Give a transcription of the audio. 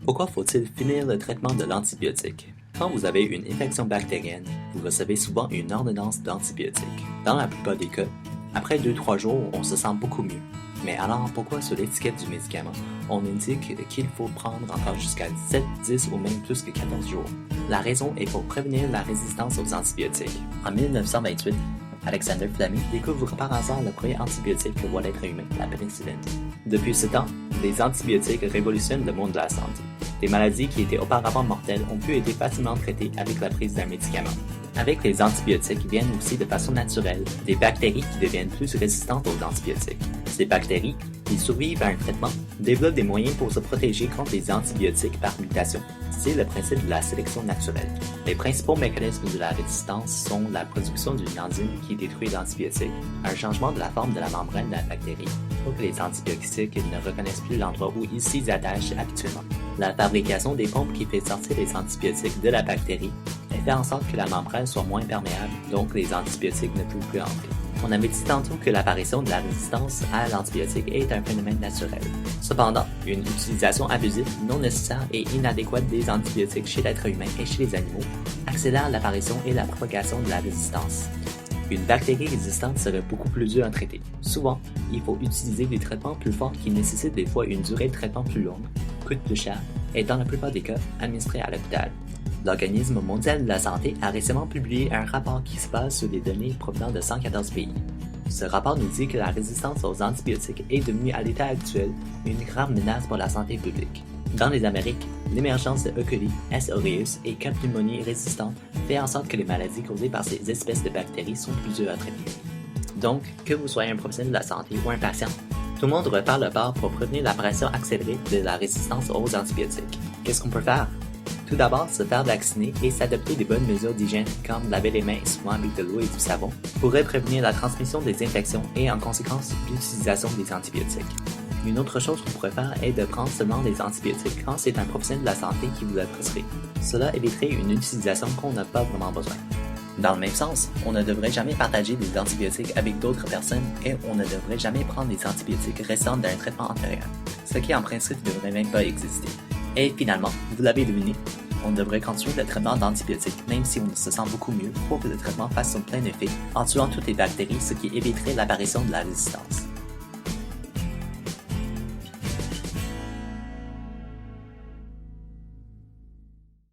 Pourquoi faut-il finir le traitement de l'antibiotique? Quand vous avez une infection bactérienne, vous recevez souvent une ordonnance d'antibiotiques. Dans la plupart des cas, après 2-3 jours, on se sent beaucoup mieux. Mais alors, pourquoi sur l'étiquette du médicament, on indique qu'il faut prendre encore jusqu'à 7, 10 ou même plus que 14 jours? La raison est pour prévenir la résistance aux antibiotiques. En 1928, Alexander Fleming découvre par hasard le premier antibiotique que voit l'être humain, la pénicilline. Depuis ce temps, les antibiotiques révolutionnent le monde de la santé. Des maladies qui étaient auparavant mortelles ont pu être facilement traitées avec la prise d'un médicament. Avec les antibiotiques viennent aussi de façon naturelle des bactéries qui deviennent plus résistantes aux antibiotiques. Ces bactéries, qui survivent à un traitement, développent des moyens pour se protéger contre les antibiotiques par mutation. C'est le principe de la sélection naturelle. Les principaux mécanismes de la résistance sont la production d'une enzyme qui détruit l'antibiotique, un changement de la forme de la membrane de la bactérie pour que les antibiotiques ne reconnaissent plus l'endroit où ils s'y attachent habituellement. La fabrication des pompes qui fait sortir les antibiotiques de la bactérie fait en sorte que la membrane soit moins perméable, donc les antibiotiques ne peuvent plus entrer. On avait dit tantôt que l'apparition de la résistance à l'antibiotique est un phénomène naturel. Cependant, une utilisation abusive, non nécessaire et inadéquate des antibiotiques chez l'être humain et chez les animaux accélère l'apparition et la propagation de la résistance. Une bactérie résistante serait beaucoup plus dure à traiter. Souvent, il faut utiliser des traitements plus forts qui nécessitent des fois une durée de traitement plus longue, coûtent plus cher et dans la plupart des cas, administrés à l'hôpital. L'Organisme mondial de la santé a récemment publié un rapport qui se base sur des données provenant de 114 pays. Ce rapport nous dit que la résistance aux antibiotiques est devenue à l'état actuel une grave menace pour la santé publique. Dans les Amériques, l'émergence de E. coli, S. aureus et cas de pneumonie résistante fait en sorte que les maladies causées par ces espèces de bactéries sont plus dures à traiter. Donc, que vous soyez un professionnel de la santé ou un patient, tout le monde devrait faire le pas pour prévenir l'apparition accélérée de la résistance aux antibiotiques. Qu'est-ce qu'on peut faire? Tout d'abord, se faire vacciner et s'adopter des bonnes mesures d'hygiène comme laver les mains souvent avec de l'eau et du savon pourrait prévenir la transmission des infections et en conséquence l'utilisation des antibiotiques. Une autre chose qu'on pourrait faire est de prendre seulement des antibiotiques quand c'est un professionnel de la santé qui vous a prescrit. Cela éviterait une utilisation qu'on n'a pas vraiment besoin. Dans le même sens, on ne devrait jamais partager des antibiotiques avec d'autres personnes et on ne devrait jamais prendre des antibiotiques restants d'un traitement antérieur, ce qui en principe ne devrait même pas exister. Et finalement, vous l'avez deviné, on devrait continuer le traitement d'antibiotiques même si on se sent beaucoup mieux pour que le traitement fasse son plein effet en tuant toutes les bactéries, ce qui éviterait l'apparition de la résistance.